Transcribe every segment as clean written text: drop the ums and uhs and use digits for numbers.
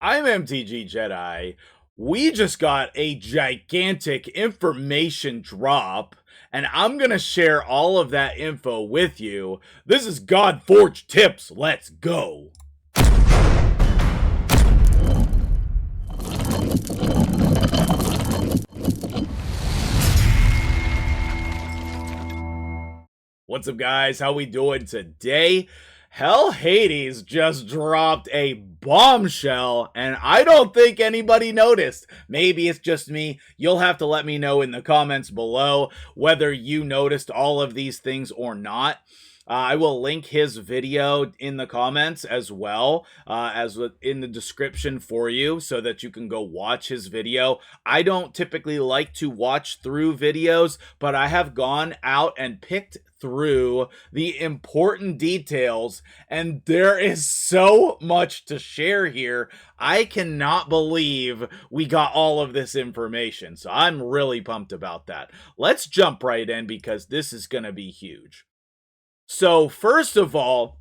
I'm MtgJedi. We just got a gigantic information drop, and I'm gonna share all of that info with you. This is Godforge Tips. Let's go. What's up, guys? How we doing today? Hell Hades just dropped a bombshell, and I don't think anybody noticed. Maybe it's just me. You'll have to let me know in the comments below whether you noticed all of these things or not. I will link his video in the comments as well as in the description for you so that you can go watch his video. I don't typically like to watch through videos, but I have gone out and picked through the important details, and there is so much to share here. I cannot believe we got all of this information, so I'm really pumped about that. Let's jump right in because this is going to be huge. So, first of all,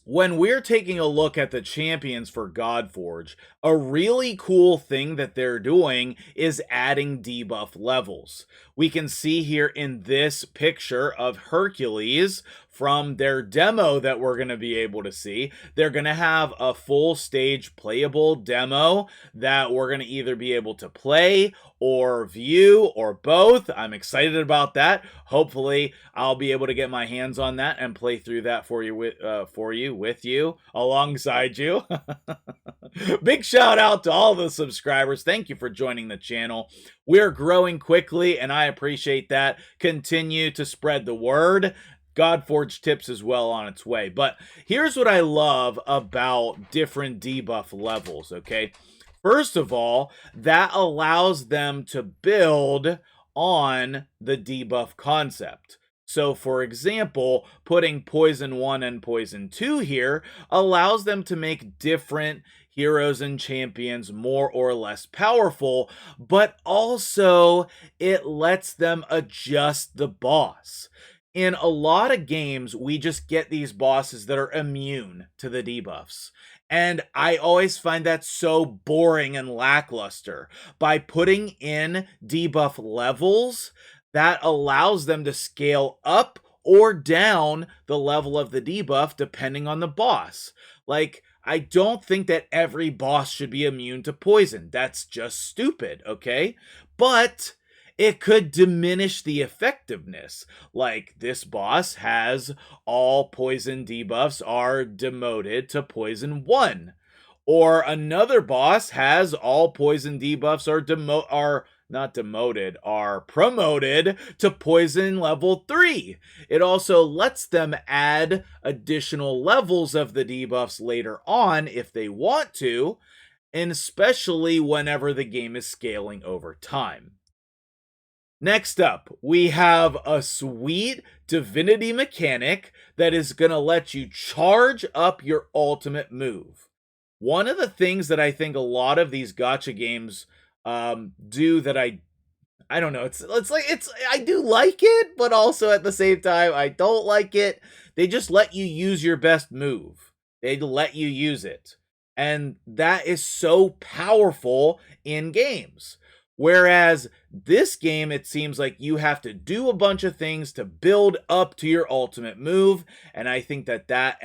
when we're taking a look at the champions for Godforge, a really cool thing that they're doing is adding debuff levels. We can see here in this picture of Hercules from their demo that we're going to be able to see. They're going to have a full stage playable demo that we're going to either be able to play or view or both. I'm excited about that. Hopefully I'll be able to get my hands on that and play through that for you with you alongside you. Big shout out to all the subscribers. Thank you for joining the channel. We're growing quickly and I appreciate that. Continue to spread the word. Godforge Tips is well on its way. But here's what I love about different debuff levels, okay? First of all, that allows them to build on the debuff concept. So, for example, putting Poison 1 and Poison 2 here allows them to make different heroes and champions more or less powerful, but also it lets them adjust the boss. In a lot of games, we just get these bosses that are immune to the debuffs. And I always find that so boring and lackluster. By putting in debuff levels, that allows them to scale up or down the level of the debuff depending on the boss. Like, I don't think that every boss should be immune to poison. That's just stupid, okay? But it could diminish the effectiveness. Like, this boss has all poison debuffs are demoted to poison 1. Or another boss has all poison debuffs are promoted to poison level 3. It also lets them add additional levels of the debuffs later on if they want to, and especially whenever the game is scaling over time. Next up, we have a sweet divinity mechanic that is going to let you charge up your ultimate move. One of the things that I think a lot of these gacha games do that I don't know, I do like it, but also at the same time I don't like it. They just let you use your best move. They let you use it. And that is so powerful in games. Whereas this game, it seems like you have to do a bunch of things to build up to your ultimate move, and I think that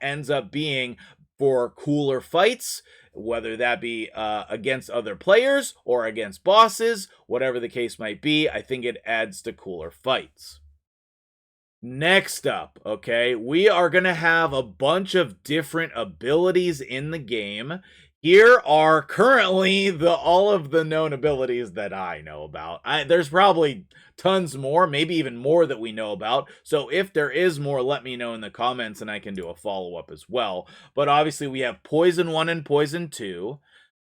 ends up being for cooler fights, whether that be against other players or against bosses, whatever the case might be. I think it adds to cooler fights. Next up, okay, we are going to have a bunch of different abilities in the game. Here are currently all of the known abilities that I know about. There's probably tons more, maybe even more that we know about. So if there is more, let me know in the comments and I can do a follow-up as well. But obviously we have Poison 1 and Poison 2.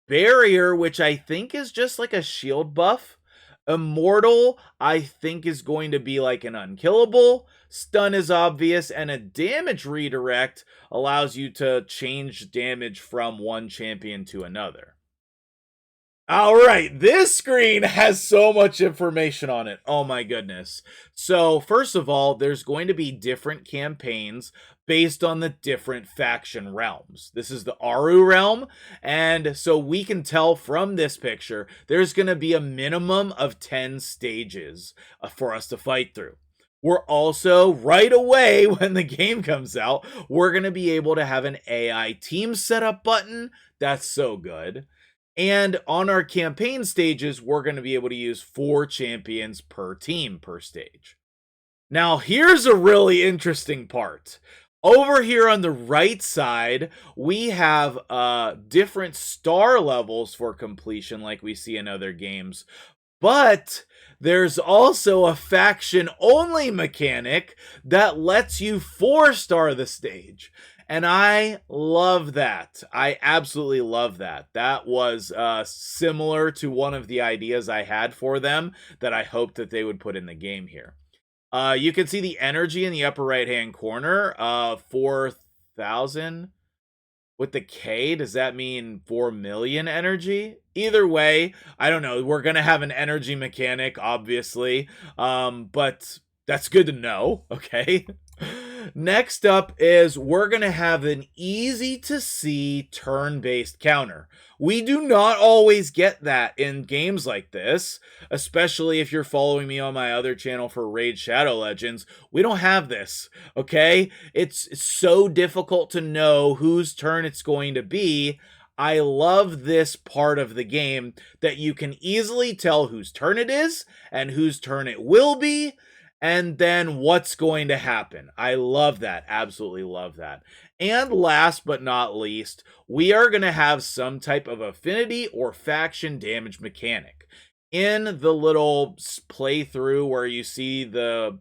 Barrier, which I think is just like a shield buff. Immortal, I think, is going to be like an unkillable. Stun is obvious, and a damage redirect allows you to change damage from one champion to another. All right, this screen has so much information on it. Oh my goodness. So, first of all, there's going to be different campaigns based on the different faction realms. This is the Aru realm, and so we can tell from this picture there's going to be a minimum of 10 stages for us to fight through. We're also, right away when the game comes out, we're going to be able to have an AI team setup button. That's so good. And on our campaign stages, we're going to be able to use 4 champions per team per stage. Now, here's a really interesting part. Over here on the right side, we have different star levels for completion like we see in other games. But there's also a faction-only mechanic that lets you 4-star the stage. And I love that. I absolutely love that. That was similar to one of the ideas I had for them that I hoped that they would put in the game here. You can see the energy in the upper right-hand corner. 4,000. With the K, does that mean 4 million energy? Either way, I don't know. We're going to have an energy mechanic, obviously. But that's good to know, okay? Next up is we're going to have an easy-to-see turn-based counter. We do not always get that in games like this, especially if you're following me on my other channel for Raid Shadow Legends. We don't have this, okay? It's so difficult to know whose turn it's going to be. I love this part of the game that you can easily tell whose turn it is and whose turn it will be, and then what's going to happen. I love that. Absolutely love that. And last but not least, we are going to have some type of affinity or faction damage mechanic. In the little playthrough where you see the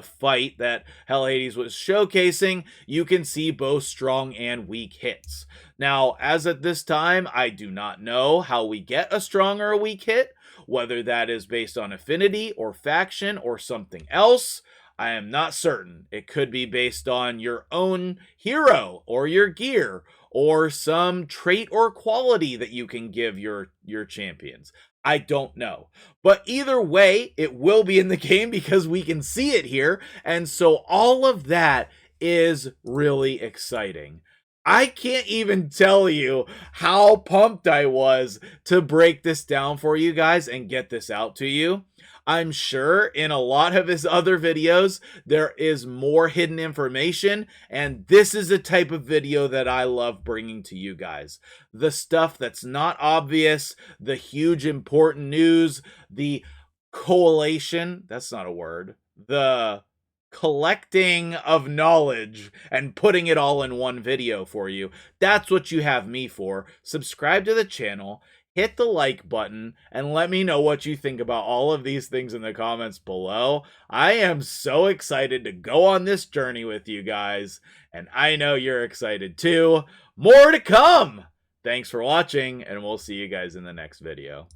fight that Hell Hades was showcasing, you can see both strong and weak hits. Now, as at this time, I do not know how we get a strong or a weak hit, whether that is based on affinity or faction or something else. I am not certain. It could be based on your own hero or your gear or some trait or quality that you can give your champions. I don't know. But either way, it will be in the game because we can see it here. And so all of that is really exciting. I can't even tell you how pumped I was to break this down for you guys and get this out to you. I'm sure in a lot of his other videos, there is more hidden information, and this is the type of video that I love bringing to you guys. The stuff that's not obvious, the huge important news, the collation, that's not a word, the collecting of knowledge and putting it all in one video for you. That's what you have me for. Subscribe to the channel, hit the like button, and let me know what you think about all of these things in the comments below. I am so excited to go on this journey with you guys, and I know you're excited too. More to come! Thanks for watching, and we'll see you guys in the next video.